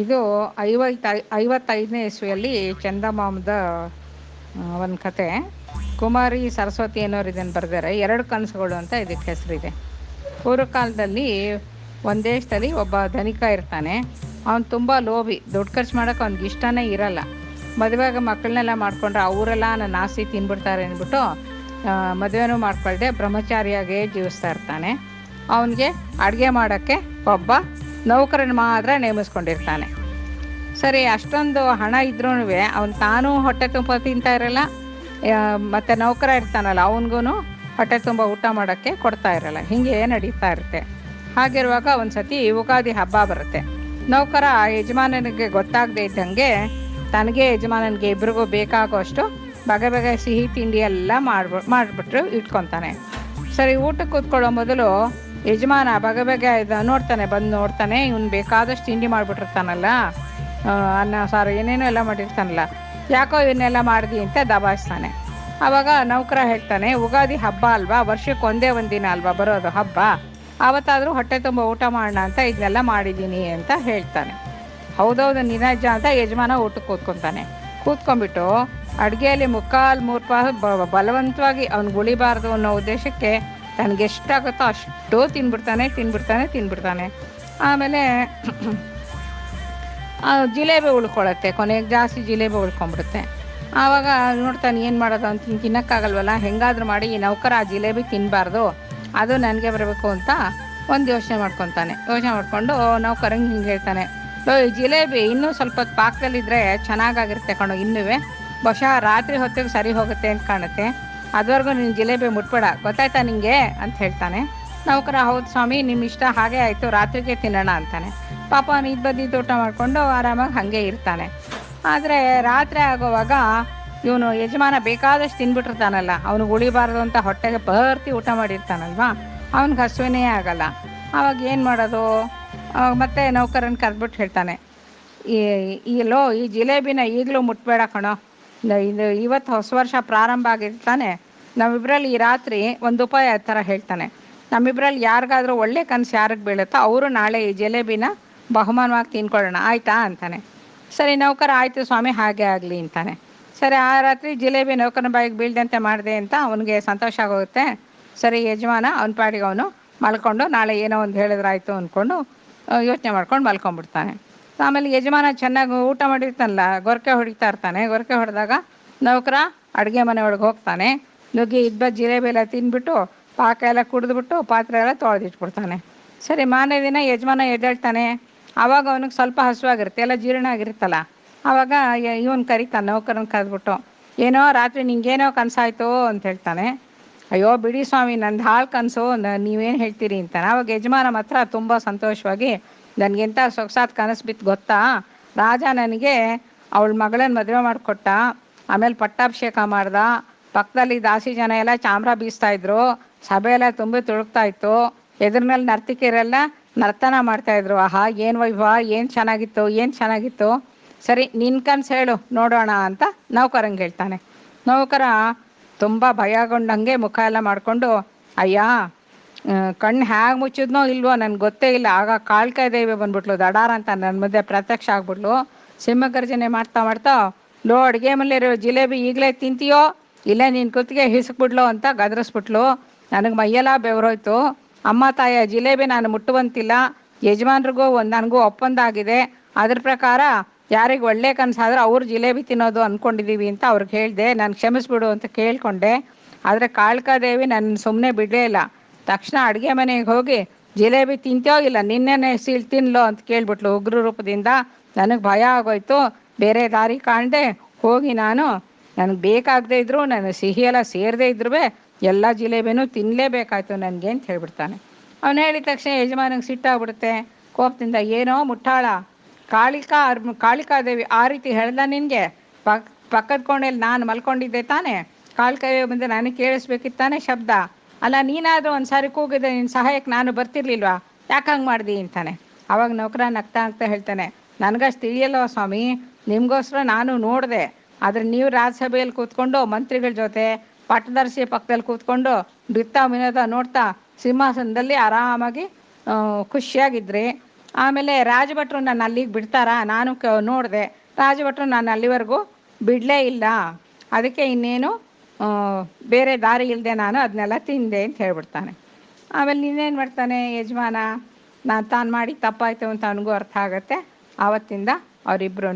ಇದು 55ನೇ ಇಸ್ವಿಯಲ್ಲಿ ಚಂದಮಾಮದ ಒಂದು ಕತೆ. ಕುಮಾರಿ ಸರಸ್ವತಿ ಅನ್ನೋರು ಇದನ್ನು ಬರೆದಾರೆ. ಎರಡು ಕನಸುಗಳು ಅಂತ ಇದಕ್ಕೆ ಹೆಸರಿದೆ. ಪೂರ್ವಕಾಲದಲ್ಲಿ ಒಂದು ದೇಶದಲ್ಲಿ ಒಬ್ಬ ಧನಿಕ ಇರ್ತಾನೆ. ಅವನು ತುಂಬ ಲೋಭಿ, ದುಡ್ಡು ಖರ್ಚು ಮಾಡೋಕೆ ಅವ್ನಿಗೆ ಇಷ್ಟನೇ ಇರಲ್ಲ. ಮದುವೆಗೆ ಮಕ್ಕಳನ್ನೆಲ್ಲ ಮಾಡ್ಕೊಂಡ್ರೆ ಅವರೆಲ್ಲ ನನ್ನ ಆಸ್ತಿ ತಿನ್ಬಿಡ್ತಾರೆ ಅಂದ್ಬಿಟ್ಟು ಮದುವೆನೂ ಮಾಡ್ಕೊಳ್ದೆ ಬ್ರಹ್ಮಚಾರಿಯಾಗೇ ಜೀವಿಸ್ತಾ ಇರ್ತಾನೆ. ಅವನಿಗೆ ಅಡುಗೆ ಮಾಡೋಕ್ಕೆ ಒಬ್ಬ ನೌಕರನ ಮಾತ್ರ ನೇಮಿಸ್ಕೊಂಡಿರ್ತಾನೆ. ಸರಿ, ಅಷ್ಟೊಂದು ಹಣ ಇದ್ರೂ ಅವನು ತಾನೂ ಹೊಟ್ಟೆ ತುಂಬ ತಿಂತಾ ಇರಲ್ಲ, ಮತ್ತು ನೌಕರ ಇರ್ತಾನಲ್ಲ ಅವನಿಗೂ ಹೊಟ್ಟೆ ತುಂಬ ಊಟ ಮಾಡೋಕ್ಕೆ ಕೊಡ್ತಾ ಇರಲ್ಲ. ಹೀಗೆ ನಡೀತಾ ಇರುತ್ತೆ. ಹಾಗಿರುವಾಗ ಒಂದು ಸತಿ ಯುಗಾದಿ ಹಬ್ಬ ಬರುತ್ತೆ. ನೌಕರ ಯಜಮಾನನಿಗೆ ಗೊತ್ತಾಗದೇ ಇದ್ದಂಗೆ ತನಗೆ ಯಜಮಾನನಿಗೆ ಇಬ್ರಿಗೂ ಬೇಕಾಗುವಷ್ಟು ಬಗೆ ಸಿಹಿ ತಿಂಡಿ ಎಲ್ಲ ಮಾಡಿಬಿಟ್ರು ಇಟ್ಕೊತಾನೆ. ಸರಿ, ಊಟಕ್ಕೆ ಕೂತ್ಕೊಳ್ಳೋ ಮೊದಲು ಯಜಮಾನ ಬಗೆ ನೋಡ್ತಾನೆ, ಬಂದು ನೋಡ್ತಾನೆ, ಇವನು ಬೇಕಾದಷ್ಟು ತಿಂಡಿ ಮಾಡಿಬಿಟ್ಟಿರ್ತಾನಲ್ಲ, ಅನ್ನ ಸಾರು ಏನೇನೋ ಎಲ್ಲ ಮಾಡಿರ್ತಾನಲ್ಲ, ಯಾಕೋ ಇವನ್ನೆಲ್ಲ ಮಾಡ್ದಿ ಅಂತ ದಬಾಯಿಸ್ತಾನೆ. ಆವಾಗ ನೌಕರ ಹೇಳ್ತಾನೆ, ಯುಗಾದಿ ಹಬ್ಬ ಅಲ್ವಾ, ವರ್ಷಕ್ಕೆ ಒಂದೇ ಒಂದು ದಿನ ಅಲ್ವಾ ಬರೋದು ಹಬ್ಬ, ಆವತ್ತಾದರೂ ಹೊಟ್ಟೆ ತುಂಬ ಊಟ ಮಾಡೋಣ ಅಂತ ಇದನ್ನೆಲ್ಲ ಮಾಡಿದ್ದೀನಿ ಅಂತ ಹೇಳ್ತಾನೆ. ಹೌದೌದು ನಿಜ ಅಂತ ಯಜಮಾನ ಊಟಕ್ಕೆ ಕೂತ್ಕೊಂಡ್ಬಿಟ್ಟು ಅಡುಗೆಯಲ್ಲಿ ಮೂರು ಪಾಲು ಬಲವಂತವಾಗಿ ಅವ್ನಿಗೆ ಉಳಿಬಾರ್ದು ಅನ್ನೋ ಉದ್ದೇಶಕ್ಕೆ ತನಗೆಷ್ಟಾಗುತ್ತೋ ಅಷ್ಟು ತಿನ್ಬಿಡ್ತಾನೆ. ಆಮೇಲೆ ಜಿಲೇಬಿ ಉಳ್ಕೊಳತ್ತೆ, ಕೊನೆಗೆ ಜಾಸ್ತಿ ಜಿಲೇಬಿ ಉಳ್ಕೊಂಬಿಡುತ್ತೆ. ಆವಾಗ ನೋಡ್ತಾನೆ, ಏನು ಮಾಡೋದು ಅಂತ ತಿನ್ನೋಕ್ಕಾಗಲ್ವಲ್ಲ, ಹೆಂಗಾದ್ರೂ ಮಾಡಿ ಈ ನೌಕರ ಆ ಜಿಲೇಬಿ ತಿನ್ನಬಾರ್ದು, ಅದು ನನಗೆ ಬರಬೇಕು ಅಂತ ಒಂದು ಯೋಚನೆ ಮಾಡ್ಕೊಂಡು ನೌಕರಂಗೆ ಹಿಂಗೆ ಹೇಳ್ತಾನೆ, ಈ ಜಿಲೇಬಿ ಇನ್ನೂ ಸ್ವಲ್ಪ ಹೊತ್ತು ಪಾಕದಲ್ಲಿದ್ದರೆ ಚೆನ್ನಾಗಾಗಿರುತ್ತೆ ಕಣೋ, ಇನ್ನೂ ಬಹುಶಃ ರಾತ್ರಿ ಹೊತ್ತಿಗೆ ಸರಿ ಹೋಗುತ್ತೆ ಅಂತ ಕಾಣುತ್ತೆ, ಅದುವರೆಗೂ ನೀನು ಜಿಲೇಬಿ ಮುಟ್ಬೇಡ, ಗೊತ್ತಾಯ್ತಾ ನಿಂಗೆ ಅಂತ ಹೇಳ್ತಾನೆ. ನೌಕರ, ಹೌದು ಸ್ವಾಮಿ, ನಿಮ್ಮ ಇಷ್ಟ, ಹಾಗೆ ಆಯಿತು, ರಾತ್ರಿಗೆ ತಿನ್ನೋಣ ಅಂತಾನೆ. ಪಾಪ ಇದು ಬದಿದ್ದು ಊಟ ಮಾಡಿಕೊಂಡು ಆರಾಮಾಗಿ ಹಾಗೆ ಇರ್ತಾನೆ. ಆದರೆ ರಾತ್ರಿ ಆಗೋವಾಗ ಇವನು ಯಜಮಾನ ಬೇಕಾದಷ್ಟು ತಿನ್ಬಿಟ್ಟಿರ್ತಾನಲ್ಲ, ಅವನಿಗೆ ಉಳಿಬಾರ್ದು ಅಂತ ಹೊಟ್ಟೆಗೆ ಭರ್ತಿ ಊಟ ಮಾಡಿರ್ತಾನಲ್ವ, ಅವ್ನಿಗೆ ಹಸುವಿನೇ ಆಗಲ್ಲ. ಆವಾಗ ಏನು ಮಾಡೋದು? ಮತ್ತೆ ನೌಕರನ್ನು ಕರೆದ್ಬಿಟ್ಟು ಹೇಳ್ತಾನೆ, ಈ ಜಿಲೇಬಿನ ಈಗಲೂ ಮುಟ್ಬೇಡ ಕಣೋ, ಇವತ್ತು ಹೊಸ ವರ್ಷ ಪ್ರಾರಂಭ ಆಗಿರ್ತಾನೆ, ನಮ್ಮಿಬ್ಬರಲ್ಲಿ ಈ ರಾತ್ರಿ ಒಂದು ಉಪಾಯ ಥರ ಹೇಳ್ತಾನೆ, ನಮ್ಮಿಬ್ಬರಲ್ಲಿ ಯಾರಿಗಾದ್ರೂ ಒಳ್ಳೆ ಕನಸು ಯಾರಿಗೆ ಬೀಳುತ್ತೋ ಅವರು ನಾಳೆ ಈ ಜಿಲೇಬಿನ ಬಹುಮಾನವಾಗಿ ತಿನ್ಕೊಳ್ಳೋಣ, ಆಯಿತಾ ಅಂತಾನೆ. ಸರಿ, ನೌಕರ ಆಯಿತು ಸ್ವಾಮಿ, ಹಾಗೆ ಆಗಲಿ ಅಂತಾನೆ. ಸರಿ, ಆ ರಾತ್ರಿ ಜಿಲೇಬಿ ನೌಕರನ ಬಾಯಿಗೆ ಬೀಳ್ದಂತೆ ಮಾಡಿದೆ ಅಂತ ಅವನಿಗೆ ಸಂತೋಷ ಆಗೋಗುತ್ತೆ. ಸರಿ, ಯಜಮಾನ ಅವನ ಪಾಡಿಗೆ ಅವನು ಮಲ್ಕೊಂಡು ನಾಳೆ ಏನೋ ಒಂದು ಹೇಳಿದ್ರಾಯ್ತು ಅಂದ್ಕೊಂಡು ಯೋಚನೆ ಮಾಡ್ಕೊಂಡು ಮಲ್ಕೊಂಡ್ಬಿಡ್ತಾನೆ. ಆಮೇಲೆ ಯಜಮಾನ ಚೆನ್ನಾಗಿ ಊಟ ಮಾಡಿರ್ತಾನಲ್ಲ, ಗೊರಕೆ ಹೊಡಿತಾ ಇರ್ತಾನೆ. ಗೊರಕೆ ಹೊಡೆದಾಗ ನೌಕರ ಅಡುಗೆ ಮನೆ ಒಳಗೆ ಹೋಗ್ತಾನೆ, ನುಗ್ಗಿ ಜಿಲೇಬಿ ಎಲ್ಲ ತಿಂದ್ಬಿಟ್ಟು ಪಾಕ ಎಲ್ಲ ಕುಡಿದ್ಬಿಟ್ಟು ಪಾತ್ರೆ ಎಲ್ಲ ತೊಳೆದಿಟ್ಬಿಡ್ತಾನೆ. ಸರಿ, ಮಾರನೇ ದಿನ ಯಜಮಾನ ಎದ್ದೇಳ್ತಾನೆ. ಆವಾಗ ಅವನಿಗೆ ಸ್ವಲ್ಪ ಹಸುವಾಗಿರುತ್ತೆ, ಎಲ್ಲ ಜೀರ್ಣ ಆಗಿರುತ್ತಲ್ಲ. ಆವಾಗ ಇವನು ಕರಿತಾನೆ, ನೌಕರನ ಕರೆದ್ಬಿಟ್ಟು, ಏನೋ ರಾತ್ರಿ ನಿಂಗೇನೋ ಕನಸಾಯ್ತು ಅಂತ ಹೇಳ್ತಾನೆ. ಅಯ್ಯೋ ಬಿಡಿ ಸ್ವಾಮಿ, ನಂದು ಹಾಳು ಕನಸು, ನೀವೇನು ಹೇಳ್ತೀರಿ ಅಂತಾನೆ. ಆವಾಗ ಯಜಮಾನ ಮಾತ್ರ ತುಂಬ ಸಂತೋಷವಾಗಿ, ನನಗೆಂಥ ಸೊಗಸಾದ ಕನಸು ಬಿತ್ತು ಗೊತ್ತಾ, ರಾಜ ನನಗೆ ಅವಳ ಮಗಳನ್ನ ಮದುವೆ ಮಾಡಿಕೊಟ್ಟ, ಆಮೇಲೆ ಪಟ್ಟಾಭಿಷೇಕ ಮಾಡ್ದ, ಪಕ್ಕದಲ್ಲಿ ದಾಸಿ ಜನ ಎಲ್ಲ ಚಾಮ್ರ ಬೀಸ್ತಾಯಿದ್ರು, ಸಭೆ ಎಲ್ಲ ತುಂಬಿ ತುಳುಕ್ತಾ ಇತ್ತು, ಎದುರಿನಲ್ಲಿ ನರ್ತಿಕೆರೆಲ್ಲ ನರ್ತನ ಮಾಡ್ತಾಯಿದ್ರು. ಆಹಾ, ಏನು ವೈಭವ, ಏನು ಚೆನ್ನಾಗಿತ್ತು. ಸರಿ, ನಿನ್ನ ಕನಸು ಹೇಳು ನೋಡೋಣ ಅಂತ ನೌಕರಂಗೆ ಹೇಳ್ತಾನೆ. ನೌಕರ ತುಂಬ ಭಯಗೊಂಡಂಗೆ ಮುಖ ಎಲ್ಲ ಮಾಡಿಕೊಂಡು, ಅಯ್ಯ ಕಣ್ಣು ಹೇಗೆ ಮುಚ್ಚಿದ್ನೋ ಇಲ್ವೋ ನನಗೆ ಗೊತ್ತೇ ಇಲ್ಲ, ಆಗ ಕಾಳಿಕಾ ದೇವಿ ಬಂದ್ಬಿಟ್ಲು, ದಡಾರ ಅಂತ ನನ್ನ ಮಧ್ಯೆ ಪ್ರತ್ಯಕ್ಷ ಆಗ್ಬಿಟ್ಲು. ಸಿಂಹಗರ್ಜನೆ ಮಾಡ್ತಾ ಲೋ, ಅಡುಗೆ ಮನೆಯಲ್ಲಿರೋ ಜಿಲೇಬಿ ಈಗಲೇ ತಿಂತೀಯೋ ಇಲ್ಲೇ ನಿನ್ನ ಕುತ್ತಿಗೆ ಹಿಸುಕ್ಬಿಡ್ಲು ಅಂತ ಗದರಿಸ್ಬಿಟ್ಲು. ನನಗೆ ಮೈಯೆಲ್ಲ ಬೆವರೋಯ್ತು. ಅಮ್ಮ ತಾಯಿಯ ಜಿಲೇಬಿ ನಾನು ಮುಟ್ಟುವಂತಿಲ್ಲ, ಯಜಮಾನ್ರಿಗೂ ನನಗೂ ಒಪ್ಪಂದ ಆಗಿದೆ, ಅದ್ರ ಪ್ರಕಾರ ಯಾರಿಗೆ ಒಳ್ಳೆ ಕನಸಾದ್ರೆ ಅವ್ರು ಜಿಲೇಬಿ ತಿನ್ನೋದು ಅಂದ್ಕೊಂಡಿದ್ದೀವಿ ಅಂತ ಅವ್ರಿಗೆ ಹೇಳಿದೆ, ನಾನು ಕ್ಷಮಿಸ್ಬಿಡು ಅಂತ ಕೇಳಿಕೊಂಡೆ. ಆದರೆ ಕಾಳಿಕಾದೇವಿ ನನ್ನ ಸುಮ್ಮನೆ ಬಿಡಲೇ ಇಲ್ಲ. ತಕ್ಷಣ ಅಡುಗೆ ಮನೆಗೆ ಹೋಗಿ ಜಿಲೇಬಿ ತಿಂತೋ ಇಲ್ಲ ನಿನ್ನೆನೆ ತಿನ್ಲೋ ಅಂತ ಕೇಳ್ಬಿಟ್ಲು ಉಗ್ರ ರೂಪದಿಂದ. ನನಗೆ ಭಯ ಆಗೋಯ್ತು, ಬೇರೆ ದಾರಿ ಕಾಣದೆ ಹೋಗಿ ನನಗೆ ಬೇಕಾಗದೇ ಇದ್ರು, ನನ್ನ ಸಿಹಿಯೆಲ್ಲ ಸೇರದೇ ಇದ್ರೂ ಎಲ್ಲ ಜಿಲೇಬಿನೂ ತಿನ್ನಲೇಬೇಕಾಯ್ತು ನನಗೆ ಅಂತ ಹೇಳ್ಬಿಡ್ತಾನೆ. ಅವನು ಹೇಳಿದ ತಕ್ಷಣ ಯಜಮಾನಿಗೆ ಸಿಟ್ಟಾಗ್ಬಿಡುತ್ತೆ. ಕೋಪದಿಂದ, ಏನೋ ಮುಟ್ಟಾಳ, ಕಾಳಿಕಾದೇವಿ ಆ ರೀತಿ ಹೇಳ್ದ ನಿನಗೆ? ಪಕ್ಕದ ಕೋಣೆಯಲ್ಲಿ ನಾನು ಮಲ್ಕೊಂಡಿದ್ದೆ ತಾನೆ, ಕಾಳಿಕಾದೇವಿ ಬಂದು ನನಗೆ ಕೇಳಿಸ್ಬೇಕಿತ್ತಾನೆ ಶಬ್ದ, ಅಲ್ಲ ನೀನಾದರೂ ಒಂದು ಸಾರಿ ಕೂಗಿದ್ರೆ ನಿನ್ನ ಸಹಾಯಕ್ಕೆ ನಾನು ಬರ್ತಿರ್ಲಿಲ್ವಾ, ಯಾಕೆ ಹಂಗೆ ಮಾಡ್ದಿ ಅಂತಾನೆ. ಆವಾಗ ನೌಕರ ನಗ್ತಾ ಹೇಳ್ತಾನೆ, ನನಗಷ್ಟು ತಿಳಿಯಲ್ವ ಸ್ವಾಮಿ, ನಿಮಗೋಸ್ಕರ ನಾನು ನೋಡಿದೆ, ಆದರೆ ನೀವು ರಾಜ್ಯಸಭೆಯಲ್ಲಿ ಕೂತ್ಕೊಂಡು ಮಂತ್ರಿಗಳ ಜೊತೆ ಪಟ್ಟದರ್ಶಿ ಪಕ್ಕದಲ್ಲಿ ಕೂತ್ಕೊಂಡು ನೃತ್ಯ ವಿನೋದ ನೋಡ್ತಾ ಸಿಂಹಾಸನದಲ್ಲಿ ಆರಾಮಾಗಿ ಖುಷಿಯಾಗಿದ್ರಿ. ಆಮೇಲೆ ರಾಜಭಟ್ರು ನನ್ನ ಅಲ್ಲಿಗೆ ಬಿಡ್ತಾರಾ, ನಾನು ನೋಡಿದೆ, ರಾಜಭಟ್ರು ನಾನು ಅಲ್ಲಿವರೆಗೂ ಬಿಡಲೇ ಇಲ್ಲ. ಅದಕ್ಕೆ ಇನ್ನೇನು ಬೇರೆ ದಾರಿ ಇಲ್ಲದೆ ನಾನು ಅದನ್ನೆಲ್ಲ ತಿಂದೆ ಅಂತ ಹೇಳ್ಬಿಡ್ತಾನೆ. ಆಮೇಲೆ ಇನ್ನೇನು ಮಾಡ್ತಾನೆ ಯಜಮಾನ, ನಾನು ತಾನು ಮಾಡಿ ತಪ್ಪಾಯ್ತು ಅಂತ ಅವನಿಗೂ ಅರ್ಥ ಆಗುತ್ತೆ. ಆವತ್ತಿಂದ ಅವರಿಬ್ಬರೂ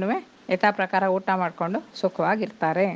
ಯಥಾ ಪ್ರಕಾರ ಊಟ ಮಾಡಿಕೊಂಡು ಸುಖವಾಗಿರ್ತಾರೆ.